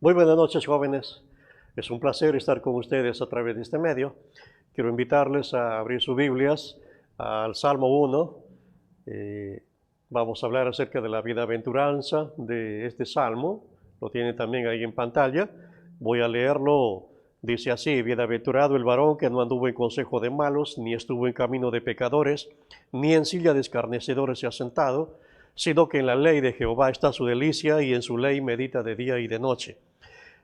Muy buenas noches, jóvenes. Es un placer estar con ustedes a través de este medio. Quiero invitarles a abrir sus Biblias al Salmo 1. Eh, Vamos a hablar acerca de la bienaventuranza de este salmo. Lo tienen también ahí en pantalla. Voy a leerlo. Dice así: Bienaventurado el varón que no anduvo en consejo de malos, ni estuvo en camino de pecadores, ni en silla de escarnecedores se ha sentado, sino que en la ley de Jehová está su delicia, y en su ley medita de día y de noche.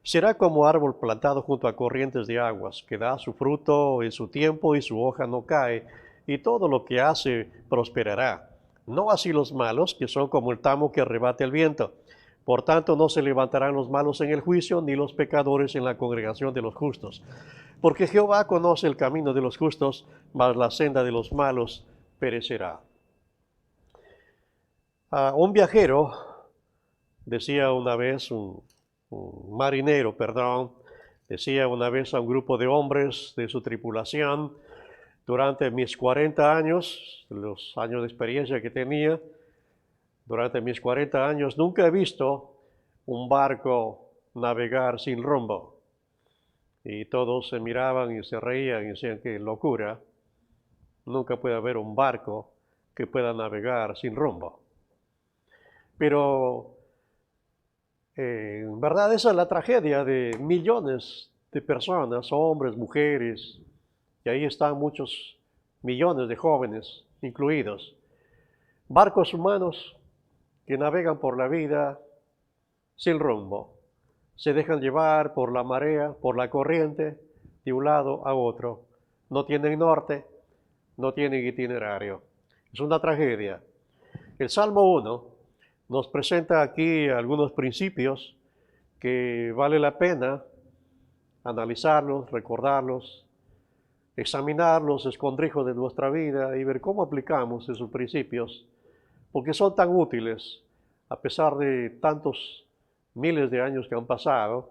Será como árbol plantado junto a corrientes de aguas, que da su fruto en su tiempo y su hoja no cae, y todo lo que hace prosperará. No así los malos, que son como el tamo que arrebata el viento. Por tanto, no se levantarán los malos en el juicio, ni los pecadores en la congregación de los justos. Porque Jehová conoce el camino de los justos, mas la senda de los malos perecerá. Un viajero decía una vez, un marinero, perdón, decía una vez a un grupo de hombres de su tripulación: durante mis 40 años, los años de experiencia que tenía, durante mis 40 años nunca he visto un barco navegar sin rumbo. Y todos se miraban y se reían y decían: qué locura, nunca puede haber un barco que pueda navegar sin rumbo. Pero en verdad esa es la tragedia de millones de personas, hombres, mujeres, y ahí están muchos millones de jóvenes incluidos. Barcos humanos que navegan por la vida sin rumbo, se dejan llevar por la marea, por la corriente, de un lado a otro. No tienen norte, no tienen itinerario. Es una tragedia. El Salmo 1 nos presenta aquí algunos principios que vale la pena analizarlos, recordarlos, examinar los escondrijos de nuestra vida y ver cómo aplicamos esos principios, porque son tan útiles. A pesar de tantos miles de años que han pasado,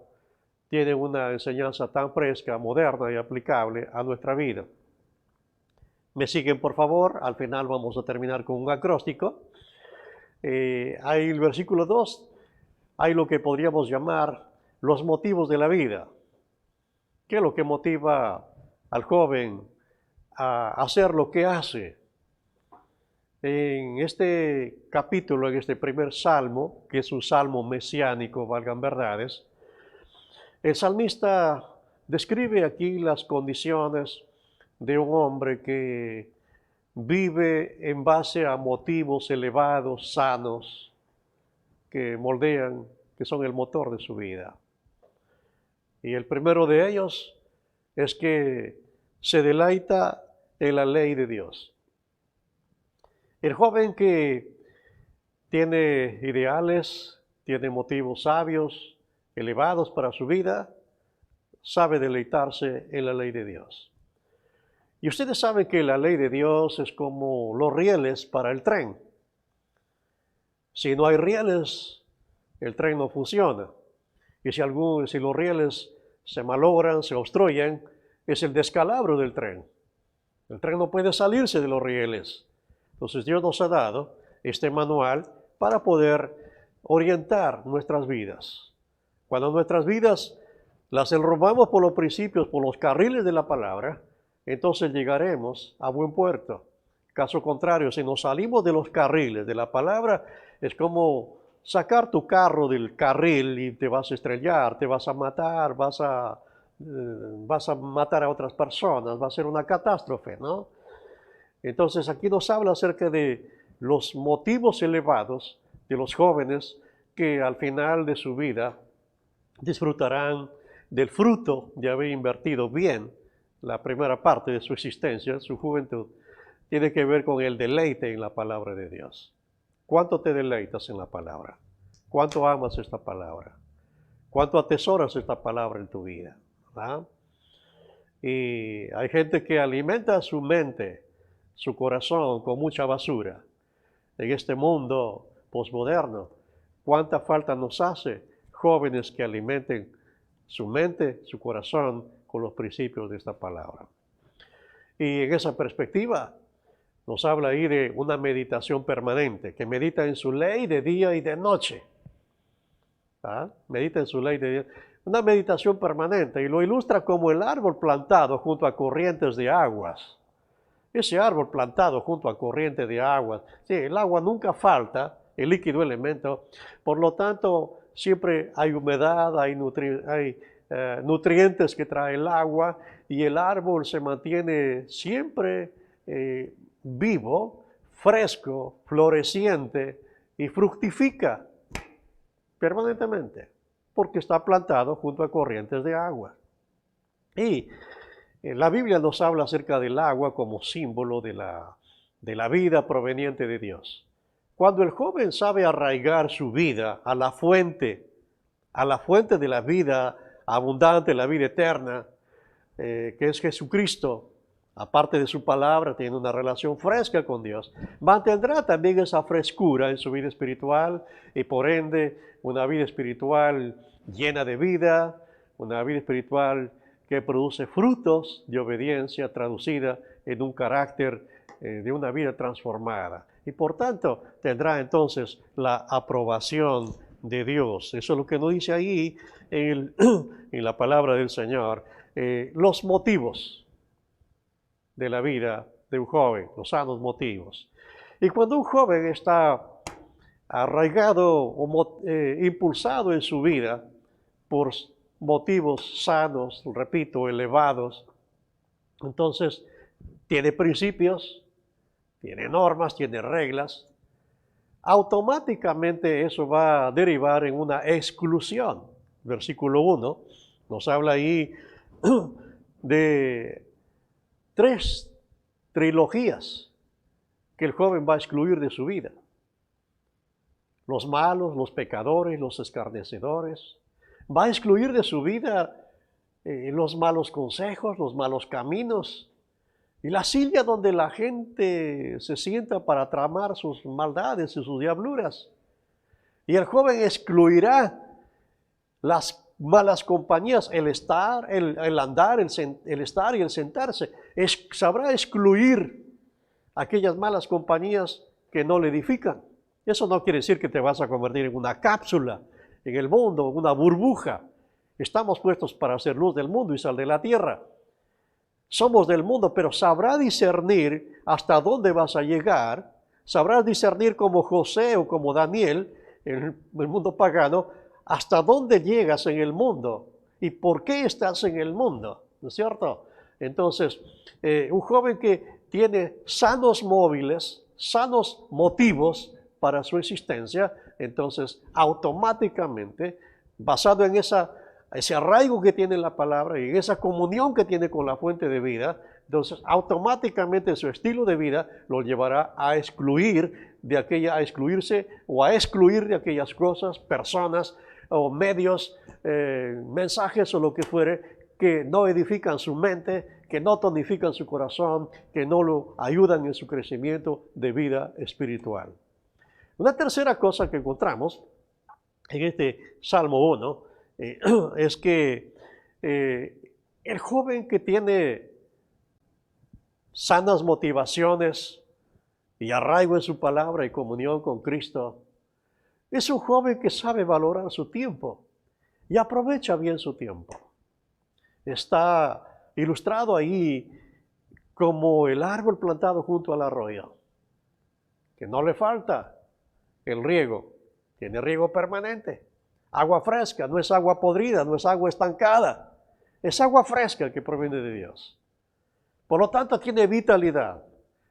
tienen una enseñanza tan fresca, moderna y aplicable a nuestra vida. ¿Me siguen, por favor? Al final vamos a terminar con un acróstico. Hay el versículo 2, hay lo que podríamos llamar los motivos de la vida. ¿Qué es lo que motiva al joven a hacer lo que hace? En este capítulo, en este primer salmo, que es un salmo mesiánico, valgan verdades, el salmista describe aquí las condiciones de un hombre que vive en base a motivos elevados, sanos, que moldean, que son el motor de su vida. Y el primero de ellos es que se deleita en la ley de Dios. El joven que tiene ideales, tiene motivos sabios, elevados para su vida, sabe deleitarse en la ley de Dios. Y ustedes saben que la ley de Dios es como los rieles para el tren. Si no hay rieles, el tren no funciona. Y si los rieles se malogran, se obstruyen, es el descalabro del tren. El tren no puede salirse de los rieles. Entonces Dios nos ha dado este manual para poder orientar nuestras vidas. Cuando nuestras vidas las enrumbamos por los principios, por los carriles de la palabra, entonces llegaremos a buen puerto. Caso contrario, si nos salimos de los carriles de la palabra, es como sacar tu carro del carril y te vas a estrellar, te vas a matar, vas a matar a otras personas, va a ser una catástrofe, ¿no? Entonces aquí nos habla acerca de los motivos elevados de los jóvenes que al final de su vida disfrutarán del fruto de haber invertido bien la primera parte de su existencia, su juventud. Tiene que ver con el deleite en la palabra de Dios. ¿Cuánto te deleitas en la palabra? ¿Cuánto amas esta palabra? ¿Cuánto atesoras esta palabra en tu vida? ¿Verdad? Y hay gente que alimenta su mente, su corazón con mucha basura. En este mundo posmoderno, ¿cuánta falta nos hace jóvenes que alimenten su mente, su corazón con los principios de esta palabra? Y en esa perspectiva nos habla ahí de una meditación permanente, que medita en su ley de día y de noche. ¿ah? Medita en su ley de Dios. Una meditación permanente, y lo ilustra como el árbol plantado junto a corrientes de aguas. Ese árbol plantado junto a corrientes de aguas. Sí, el agua nunca falta, el líquido elemento. Por lo tanto, siempre hay humedad, hay nutrientes que trae el agua, y el árbol se mantiene siempre vivo, fresco, floreciente y fructifica permanentemente, porque está plantado junto a corrientes de agua. Y la Biblia nos habla acerca del agua como símbolo de la vida proveniente de Dios. Cuando el joven sabe arraigar su vida a la fuente de la vida abundante, la vida eterna, que es Jesucristo, aparte de su palabra, tiene una relación fresca con Dios, mantendrá también esa frescura en su vida espiritual, y por ende una vida espiritual llena de vida, una vida espiritual que produce frutos de obediencia traducida en un carácter de una vida transformada. Y por tanto tendrá entonces la aprobación de Dios. Eso es lo que nos dice ahí en la palabra del Señor. Los motivos de la vida de un joven, los sanos motivos. Y cuando un joven está arraigado o impulsado en su vida por motivos sanos, repito, elevados, entonces tiene principios, tiene normas, tiene reglas, automáticamente eso va a derivar en una exclusión. Versículo 1 nos habla ahí de 3 trilogías que el joven va a excluir de su vida. Los malos, los pecadores, los escarnecedores. Va a excluir de su vida los malos consejos, los malos caminos, y la silla donde la gente se sienta para tramar sus maldades y sus diabluras. Y el joven excluirá las malas compañías, el estar, el andar, el estar y el sentarse. Sabrá excluir aquellas malas compañías que no le edifican. Eso no quiere decir que te vas a convertir en una cápsula en el mundo, en una burbuja. Estamos puestos para ser luz del mundo y sal de la tierra. Somos del mundo, pero sabrá discernir hasta dónde vas a llegar. Sabrás discernir como José o como Daniel en el mundo pagano, hasta dónde llegas en el mundo y por qué estás en el mundo, ¿no es cierto? Entonces, un joven que tiene sanos móviles, sanos motivos para su existencia, entonces automáticamente, basado en ese arraigo que tiene la palabra y en esa comunión que tiene con la fuente de vida, entonces automáticamente su estilo de vida lo llevará a excluirse o a excluir de aquellas cosas, personas o medios, mensajes o lo que fuere, que no edifican su mente, que no tonifican su corazón, que no lo ayudan en su crecimiento de vida espiritual. Una tercera cosa que encontramos en este Salmo 1 es que el joven que tiene sanas motivaciones y arraigo en su palabra y comunión con Cristo, es un joven que sabe valorar su tiempo y aprovecha bien su tiempo. Está ilustrado ahí como el árbol plantado junto al arroyo, que no le falta el riego, tiene riego permanente. Agua fresca, no es agua podrida, no es agua estancada, es agua fresca que proviene de Dios. Por lo tanto, tiene vitalidad,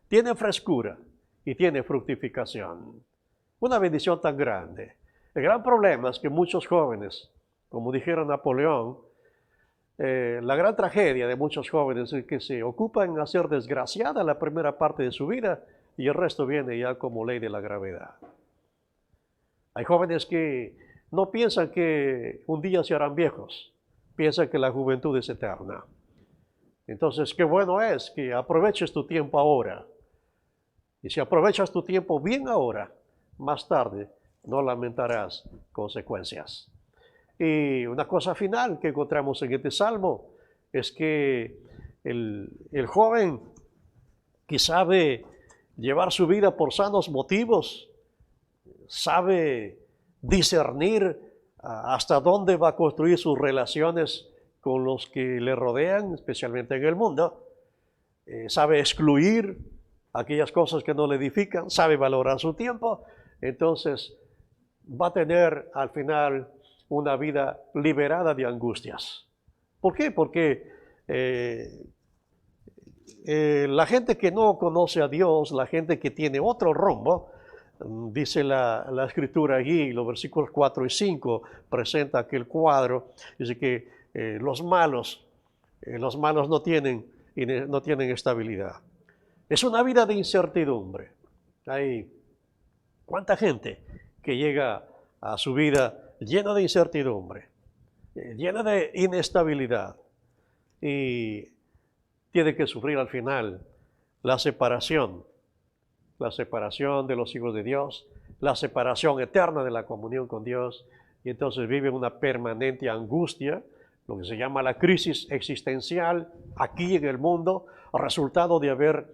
tiene frescura y tiene fructificación. Una bendición tan grande. El gran problema es que muchos jóvenes, como dijera Napoleón, la gran tragedia de muchos jóvenes es que se ocupan en hacer desgraciada la primera parte de su vida y el resto viene ya como ley de la gravedad. Hay jóvenes que no piensan que un día se harán viejos, piensan que la juventud es eterna. Entonces, qué bueno es que aproveches tu tiempo ahora. Y si aprovechas tu tiempo bien ahora, más tarde no lamentarás consecuencias. Y una cosa final que encontramos en este salmo es que el joven que sabe llevar su vida por sanos motivos, sabe discernir hasta dónde va a construir sus relaciones con los que le rodean, especialmente en el mundo. Sabe excluir aquellas cosas que no le edifican, sabe valorar su tiempo, entonces va a tener al final una vida liberada de angustias. ¿Por qué? Porque la gente que no conoce a Dios, la gente que tiene otro rumbo, dice la escritura allí, los versículos 4 y 5, presenta aquel cuadro, dice que los malos no tienen estabilidad. Es una vida de incertidumbre. Hay cuánta gente que llega a su vida llena de incertidumbre, llena de inestabilidad, y tiene que sufrir al final la separación de los hijos de Dios, la separación eterna de la comunión con Dios, y entonces vive una permanente angustia, lo que se llama la crisis existencial aquí en el mundo, resultado de haber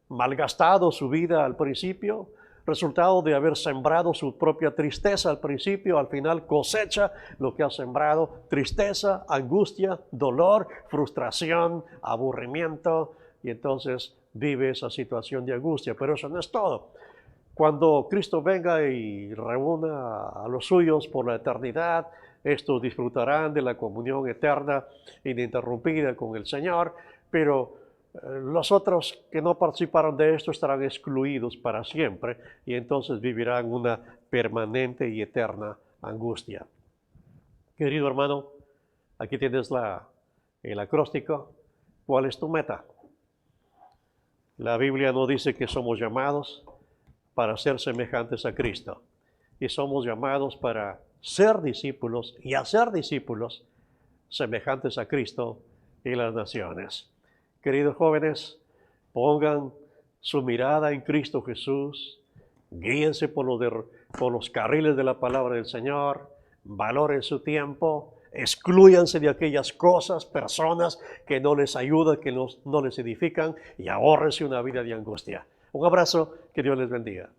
malgastado su vida al principio, resultado de haber sembrado su propia tristeza al principio, al final cosecha lo que ha sembrado: tristeza, angustia, dolor, frustración, aburrimiento, y entonces vive esa situación de angustia. Pero eso no es todo. Cuando Cristo venga y reúna a los suyos por la eternidad, estos disfrutarán de la comunión eterna ininterrumpida con el Señor, pero los otros que no participaron de esto estarán excluidos para siempre, y entonces vivirán una permanente y eterna angustia. Querido hermano, aquí tienes el acróstico. ¿Cuál es tu meta? La Biblia no dice que somos llamados para ser semejantes a Cristo, y somos llamados para ser discípulos y hacer discípulos semejantes a Cristo y las naciones. Queridos jóvenes, pongan su mirada en Cristo Jesús, guíense por los carriles de la palabra del Señor, valoren su tiempo, exclúyanse de aquellas cosas, personas que no les ayudan, que no les edifican, y ahórrense una vida de angustia. Un abrazo, que Dios les bendiga.